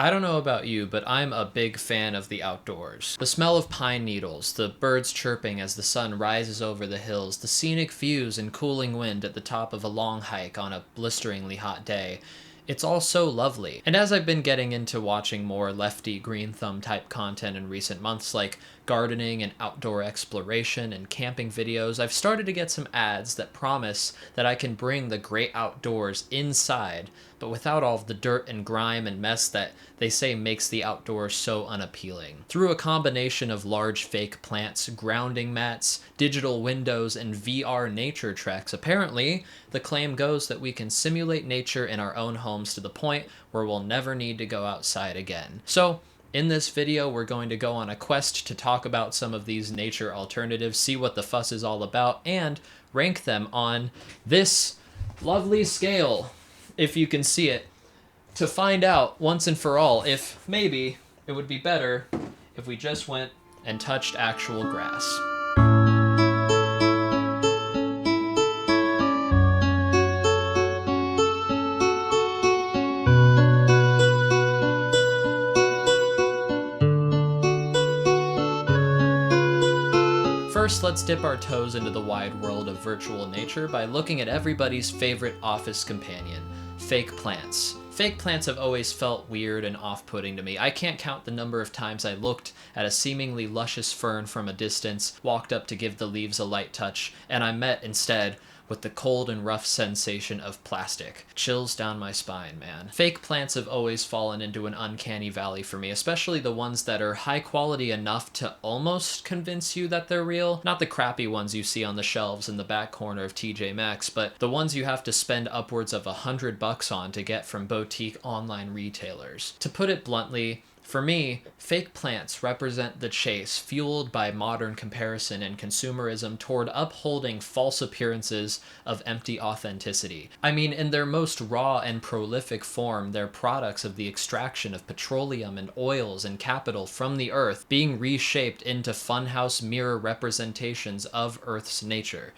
I don't know about you, but I'm a big fan of the outdoors. The smell of pine needles, the birds chirping as the sun rises over the hills, the scenic views and cooling wind at the top of a long hike on a blisteringly hot day. It's all so lovely. And as I've been getting into watching more lefty green thumb type content in recent months, like gardening and outdoor exploration and camping videos, I've started to get some ads that promise that I can bring the great outdoors inside, but without all of the dirt and grime and mess that they say makes the outdoors so unappealing. Through a combination of large fake plants, grounding mats, digital windows, and VR nature treks, apparently the claim goes that we can simulate nature in our own homes to the point where we'll never need to go outside again. So, in this video, we're going to go on a quest to talk about some of these nature alternatives, see what the fuss is all about, and rank them on this lovely scale, if you can see it, to find out once and for all if maybe it would be better if we just went and touched actual grass. First, let's dip our toes into the wide world of virtual nature by looking at everybody's favorite office companion, fake plants. Fake plants have always felt weird and off-putting to me. I can't count the number of times I looked at a seemingly luscious fern from a distance, walked up to give the leaves a light touch, and I met instead with the cold and rough sensation of plastic. Chills down my spine, man. Fake plants have always fallen into an uncanny valley for me, especially the ones that are high quality enough to almost convince you that they're real. Not the crappy ones you see on the shelves in the back corner of TJ Maxx, but the ones you have to spend upwards of $100 on to get from boutique online retailers. To put it bluntly, for me, fake plants represent the chase fueled by modern comparison and consumerism toward upholding false appearances of empty authenticity. I mean, in their most raw and prolific form, they're products of the extraction of petroleum and oils and capital from the earth being reshaped into funhouse mirror representations of Earth's nature.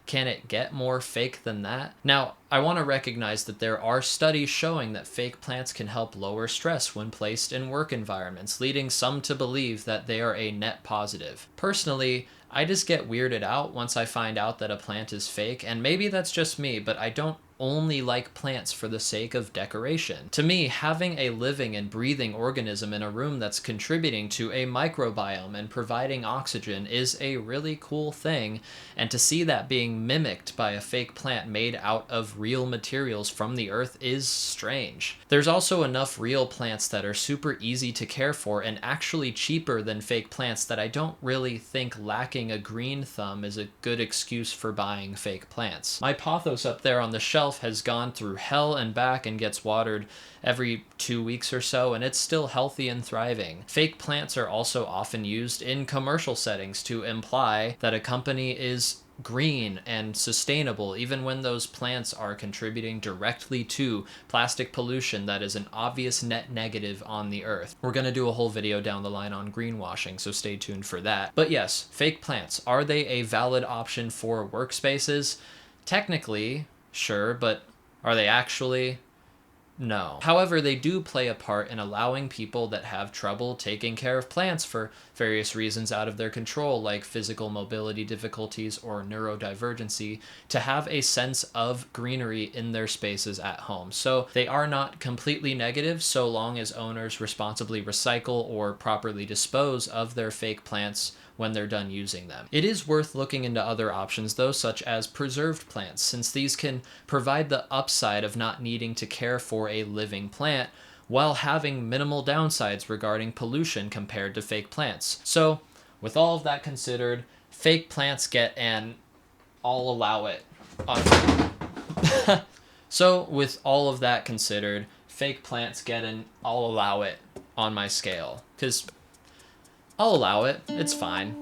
Can it get more fake than that? Now, I want to recognize that there are studies showing that fake plants can help lower stress when placed in work environments, leading some to believe that they are a net positive. Personally, I just get weirded out once I find out that a plant is fake, and maybe that's just me, but I don't only like plants for the sake of decoration. To me, having a living and breathing organism in a room that's contributing to a microbiome and providing oxygen is a really cool thing, and to see that being mimicked by a fake plant made out of real materials from the earth is strange. There's also enough real plants that are super easy to care for and actually cheaper than fake plants that I don't really think lacking a green thumb is a good excuse for buying fake plants. My pothos up there on the shelf has gone through hell and back and gets watered every 2 weeks or so, and it's still healthy and thriving. Fake plants are also often used in commercial settings to imply that a company is green and sustainable, even when those plants are contributing directly to plastic pollution that is an obvious net negative on the earth. We're going to do a whole video down the line on greenwashing, so stay tuned for that. But yes, fake plants, are they a valid option for workspaces? Technically, sure, but are they actually? No. However, they do play a part in allowing people that have trouble taking care of plants for various reasons out of their control, like physical mobility difficulties or neurodivergency, to have a sense of greenery in their spaces at home. So they are not completely negative so long as owners responsibly recycle or properly dispose of their fake plants when they're done using them. It is worth looking into other options though, such as preserved plants, since these can provide the upside of not needing to care for a living plant while having minimal downsides regarding pollution compared to fake plants. So, with all of that considered, fake plants get an I'll allow it. So, with all of that considered, fake plants get an I'll allow it on my scale, because I'll allow it. It's fine.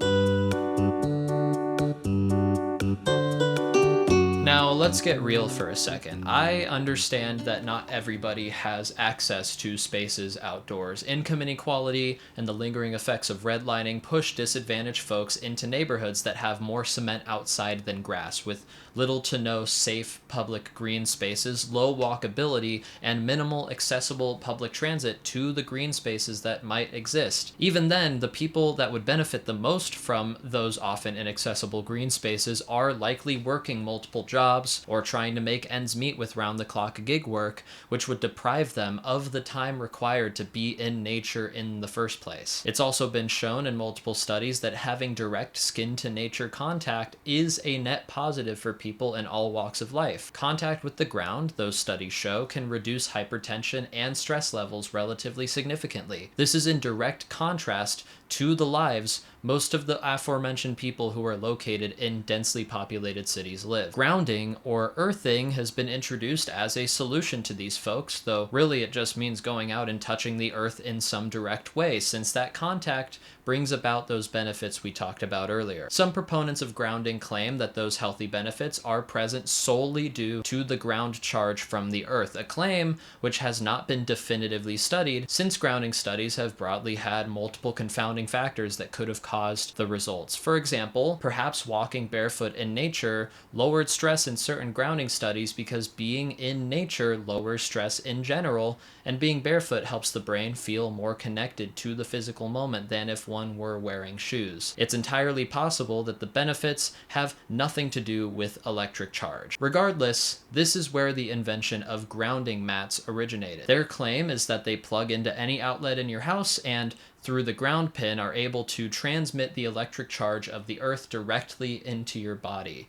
Now, let's let's get real for a second. I understand that not everybody has access to spaces outdoors. Income inequality and the lingering effects of redlining push disadvantaged folks into neighborhoods that have more cement outside than grass, with little to no safe public green spaces, low walkability, and minimal accessible public transit to the green spaces that might exist. Even then, the people that would benefit the most from those often inaccessible green spaces are likely working multiple jobs or trying to make ends meet with round-the-clock gig work, which would deprive them of the time required to be in nature in the first place. It's also been shown in multiple studies that having direct skin-to-nature contact is a net positive for people in all walks of life. Contact with the ground, those studies show, can reduce hypertension and stress levels relatively significantly. This is in direct contrast to the lives most of the aforementioned people who are located in densely populated cities live. Grounding, or earthing, has been introduced as a solution to these folks, though really it just means going out and touching the earth in some direct way, since that contact brings about those benefits we talked about earlier. Some proponents of grounding claim that those healthy benefits are present solely due to the ground charge from the earth, a claim which has not been definitively studied, since grounding studies have broadly had multiple confounding factors that could have caused the results. For example, perhaps walking barefoot in nature lowered stress in certain grounding studies because being in nature lowers stress in general, and being barefoot helps the brain feel more connected to the physical moment than if one were wearing shoes. It's entirely possible that the benefits have nothing to do with electric charge. Regardless, this is where the invention of grounding mats originated. Their claim is that they plug into any outlet in your house and through the ground pin are able to transmit the electric charge of the earth directly into your body.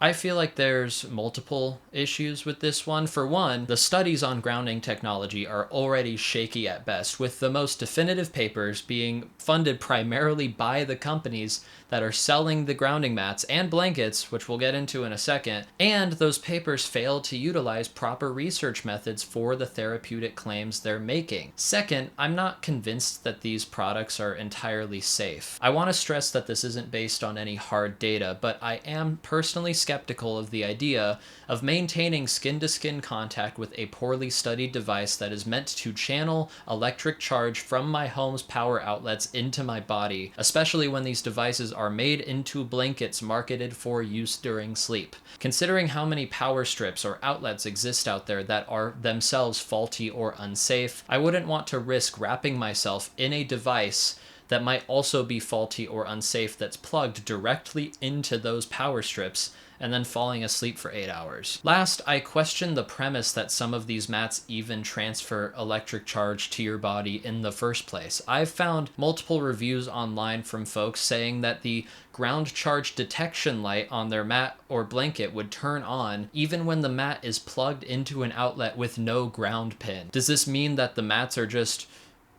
I feel like there's multiple issues with this one. For one, the studies on grounding technology are already shaky at best, with the most definitive papers being funded primarily by the companies that are selling the grounding mats and blankets, which we'll get into in a second, and those papers fail to utilize proper research methods for the therapeutic claims they're making. Second, I'm not convinced that these products are entirely safe. I want to stress that this isn't based on any hard data, but I am personally skeptical of the idea of maintaining skin-to-skin contact with a poorly studied device that is meant to channel electric charge from my home's power outlets into my body, especially when these devices are made into blankets marketed for use during sleep. Considering how many power strips or outlets exist out there that are themselves faulty or unsafe, I wouldn't want to risk wrapping myself in a device that might also be faulty or unsafe that's plugged directly into those power strips and then falling asleep for 8 hours. Last, I question the premise that some of these mats even transfer electric charge to your body in the first place. I've found multiple reviews online from folks saying that the ground charge detection light on their mat or blanket would turn on even when the mat is plugged into an outlet with no ground pin. Does this mean that the mats are just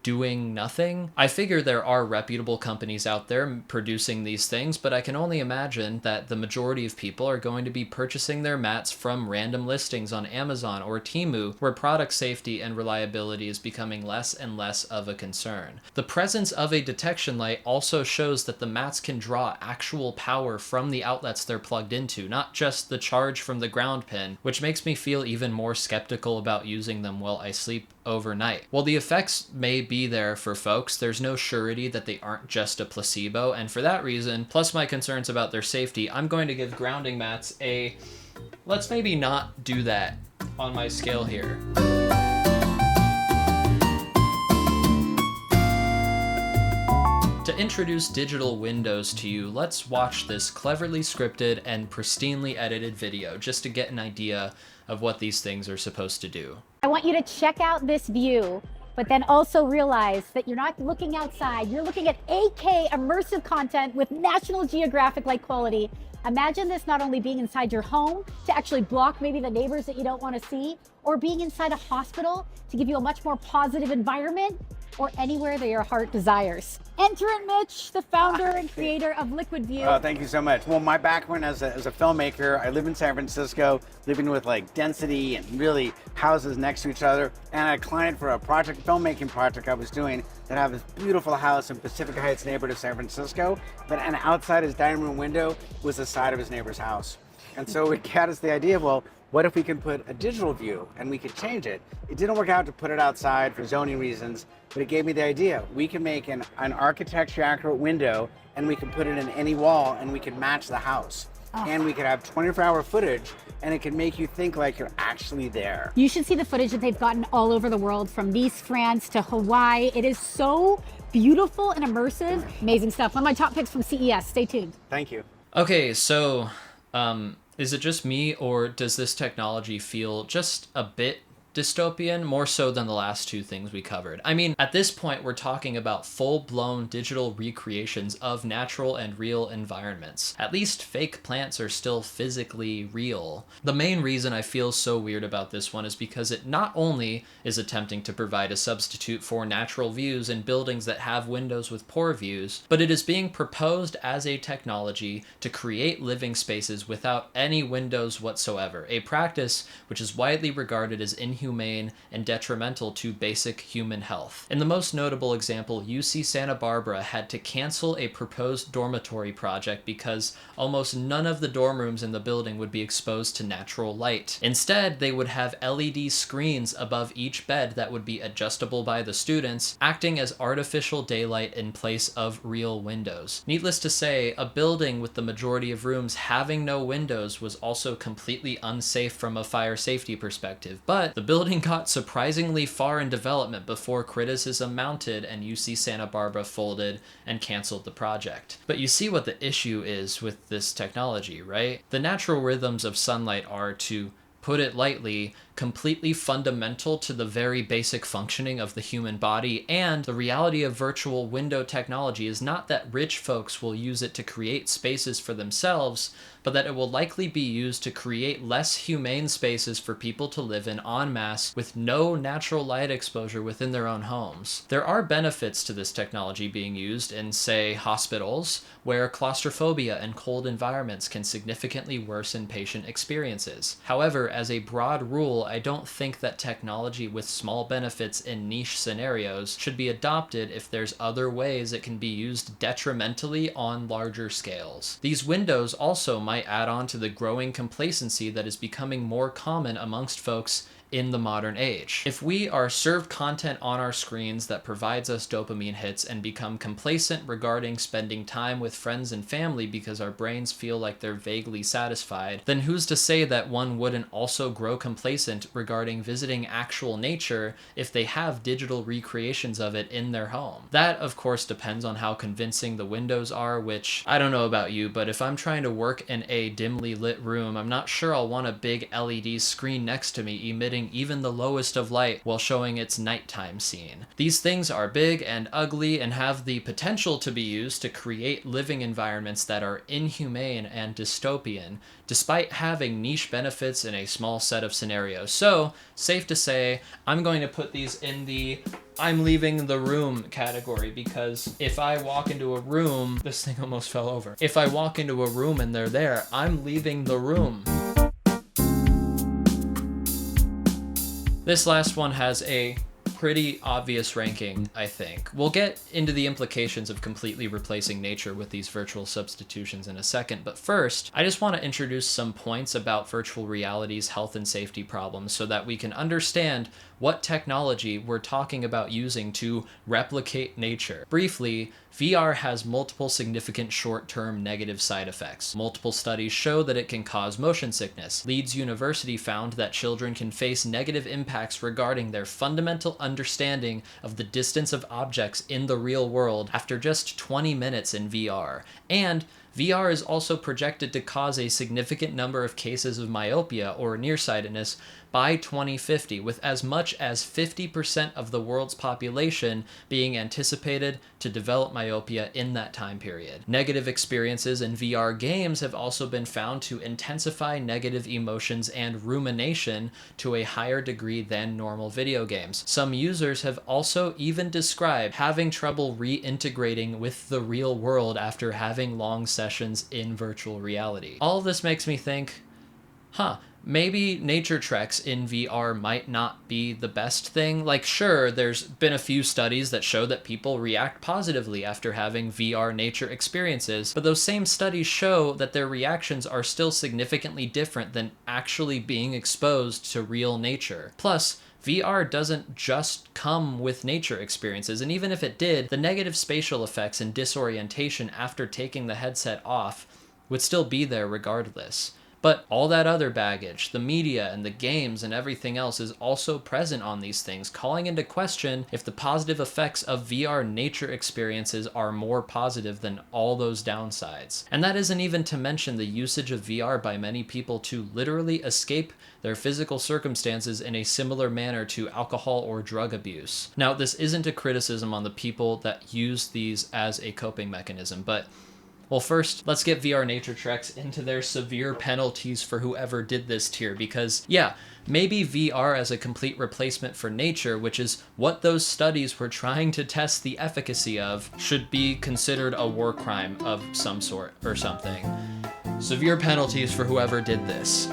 doing nothing? I figure there are reputable companies out there producing these things, but I can only imagine that the majority of people are going to be purchasing their mats from random listings on Amazon or Temu, where product safety and reliability is becoming less and less of a concern. The presence of a detection light also shows that the mats can draw actual power from the outlets they're plugged into, not just the charge from the ground pin, which makes me feel even more skeptical about using them while I sleep overnight. While the effects may be there for folks, there's no surety that they aren't just a placebo, and for that reason, plus my concerns about their safety, I'm going to give grounding mats a let's maybe not do that on my scale here. To introduce digital windows to you, let's watch this cleverly scripted and pristinely edited video just to get an idea of what these things are supposed to do. I want you to check out this view, but then also realize that you're not looking outside. You're looking at 8K immersive content with National Geographic-like quality. Imagine this not only being inside your home to actually block maybe the neighbors that you don't want to see, or being inside a hospital to give you a much more positive environment, or anywhere that your heart desires. Enter in Mitch, the founder and creator of Liquid View. Thank you so much. Well, my background as a filmmaker, I live in San Francisco, living with like density and really houses next to each other. And a client for a filmmaking project I was doing that have this beautiful house in Pacific Heights neighborhood of San Francisco, but and outside his dining room window was the side of his neighbor's house. And so it got us the idea of, well, what if we could put a digital view and we could change it? It didn't work out to put it outside for zoning reasons, but it gave me the idea. We can make an architecture accurate window and we can put it in any wall and we can match the house. And we could have 24-hour footage and it can make you think like you're actually there. You should see the footage that they've gotten all over the world, from Nice, France to Hawaii. It is so beautiful and immersive. Amazing stuff. One of my top picks from CES. Stay tuned. Thank you. Okay, so is it just me, or does this technology feel just a bit dystopian, more so than the last two things we covered? I mean, at this point, we're talking about full-blown digital recreations of natural and real environments. At least fake plants are still physically real. The main reason I feel so weird about this one is because it not only is attempting to provide a substitute for natural views in buildings that have windows with poor views, but it is being proposed as a technology to create living spaces without any windows whatsoever, a practice which is widely regarded as inhumane and detrimental to basic human health. In the most notable example, UC Santa Barbara had to cancel a proposed dormitory project because almost none of the dorm rooms in the building would be exposed to natural light. Instead, they would have LED screens above each bed that would be adjustable by the students, acting as artificial daylight in place of real windows. Needless to say, a building with the majority of rooms having no windows was also completely unsafe from a fire safety perspective, but the building got surprisingly far in development before criticism mounted and UC Santa Barbara folded and canceled the project. But you see what the issue is with this technology, right? The natural rhythms of sunlight are, to put it lightly, completely fundamental to the very basic functioning of the human body, and the reality of virtual window technology is not that rich folks will use it to create spaces for themselves, but that it will likely be used to create less humane spaces for people to live in en masse with no natural light exposure within their own homes. There are benefits to this technology being used in, say, hospitals, where claustrophobia and cold environments can significantly worsen patient experiences. However, as a broad rule, I don't think that technology with small benefits in niche scenarios should be adopted if there's other ways it can be used detrimentally on larger scales. These windows also might add on to the growing complacency that is becoming more common amongst folks in the modern age. If we are served content on our screens that provides us dopamine hits and become complacent regarding spending time with friends and family because our brains feel like they're vaguely satisfied, then who's to say that one wouldn't also grow complacent regarding visiting actual nature if they have digital recreations of it in their home? That, of course, depends on how convincing the windows are, which, I don't know about you, but if I'm trying to work in a dimly lit room, I'm not sure I'll want a big LED screen next to me emitting even the lowest of light while showing its nighttime scene. These things are big and ugly and have the potential to be used to create living environments that are inhumane and dystopian, despite having niche benefits in a small set of scenarios. So, safe to say, I'm going to put these in the I'm leaving the room category, because if I walk into a room, this thing almost fell over. If I walk into a room and they're there, I'm leaving the room. This last one has a pretty obvious ranking, I think. We'll get into the implications of completely replacing nature with these virtual substitutions in a second, but first, I just want to introduce some points about virtual reality's health and safety problems so that we can understand what technology we're talking about using to replicate nature. Briefly, VR has multiple significant short-term negative side effects. Multiple studies show that it can cause motion sickness. Leeds University found that children can face negative impacts regarding their fundamental understanding of the distance of objects in the real world after just 20 minutes in VR. And VR is also projected to cause a significant number of cases of myopia or nearsightedness by 2050, with as much as 50% of the world's population being anticipated to develop myopia in that time period. Negative experiences in VR games have also been found to intensify negative emotions and rumination to a higher degree than normal video games. Some users have also even described having trouble reintegrating with the real world after having long sessions in virtual reality. All of this makes me think, Maybe nature treks in VR might not be the best thing. Like, sure, there's been a few studies that show that people react positively after having VR nature experiences, but those same studies show that their reactions are still significantly different than actually being exposed to real nature. Plus, VR doesn't just come with nature experiences, and even if it did, the negative spatial effects and disorientation after taking the headset off would still be there regardless. But all that other baggage, the media and the games and everything else is also present on these things, calling into question if the positive effects of VR nature experiences are more positive than all those downsides. And that isn't even to mention the usage of VR by many people to literally escape their physical circumstances in a similar manner to alcohol or drug abuse. Now, this isn't a criticism on the people that use these as a coping mechanism, but well, first, let's get VR nature treks into their severe penalties for whoever did this tier, because, yeah, maybe VR as a complete replacement for nature, which is what those studies were trying to test the efficacy of, should be considered a war crime of some sort or something. Severe penalties for whoever did this.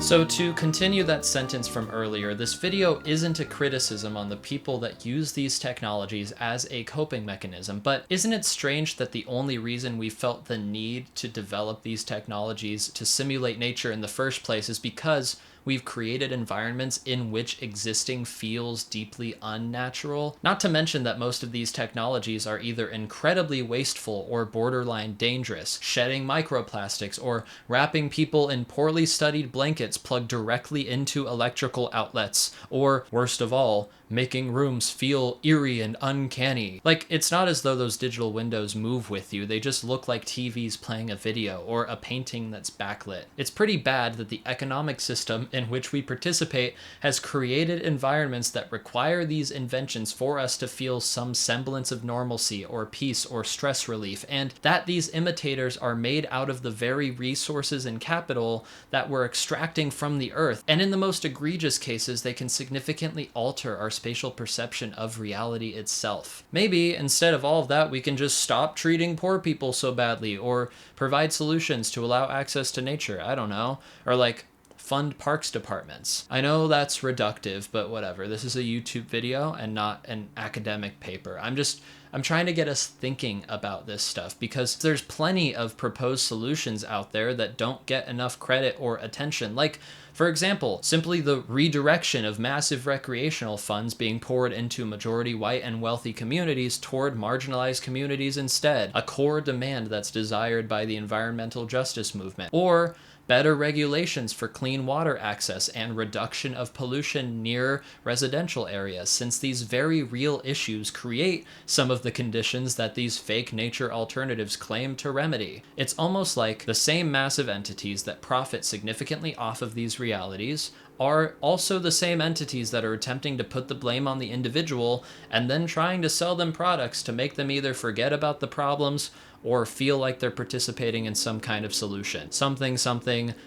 So to continue that sentence from earlier, this video isn't a criticism on the people that use these technologies as a coping mechanism, but isn't it strange that the only reason we felt the need to develop these technologies to simulate nature in the first place is because we've created environments in which existing feels deeply unnatural? Not to mention that most of these technologies are either incredibly wasteful or borderline dangerous, shedding microplastics or wrapping people in poorly studied blankets plugged directly into electrical outlets, or, worst of all, making rooms feel eerie and uncanny. Like, it's not as though those digital windows move with you, they just look like TVs playing a video or a painting that's backlit. It's pretty bad that the economic system in which we participate has created environments that require these inventions for us to feel some semblance of normalcy or peace or stress relief, and that these imitators are made out of the very resources and capital that we're extracting from the earth. And in the most egregious cases, they can significantly alter our spatial perception of reality itself. Maybe instead of all of that, we can just stop treating poor people so badly, or provide solutions to allow access to nature. I don't know. Or like, fund parks departments. I know that's reductive, but whatever. This is a YouTube video and not an academic paper. I'm trying to get us thinking about this stuff because there's plenty of proposed solutions out there that don't get enough credit or attention. Like, for example, simply the redirection of massive recreational funds being poured into majority white and wealthy communities toward marginalized communities instead, a core demand that's desired by the environmental justice movement. Or better regulations for clean water access and reduction of pollution near residential areas, since these very real issues create some of the conditions that these fake nature alternatives claim to remedy. It's almost like the same massive entities that profit significantly off of these realities are also the same entities that are attempting to put the blame on the individual and then trying to sell them products to make them either forget about the problems or feel like they're participating in some kind of solution. Something,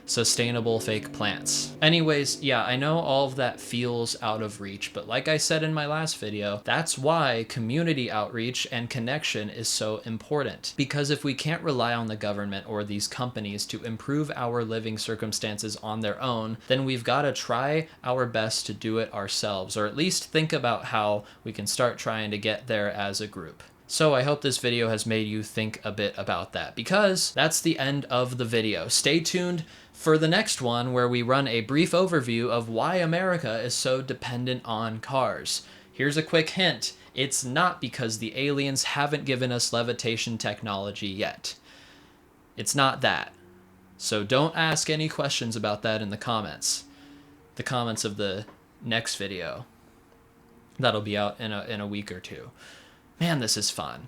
sustainable fake plants. Anyways, yeah, I know all of that feels out of reach, but like I said in my last video, that's why community outreach and connection is so important. Because if we can't rely on the government or these companies to improve our living circumstances on their own, then we've got to try our best to do it ourselves, or at least think about how we can start trying to get there as a group. So I hope this video has made you think a bit about that, because that's the end of the video. Stay tuned for the next one where we run a brief overview of why America is so dependent on cars. Here's a quick hint. It's not because the aliens haven't given us levitation technology yet. It's not that. So don't ask any questions about that in the comments. The comments of the next video. That'll be out in a week or two. Man, this is fun.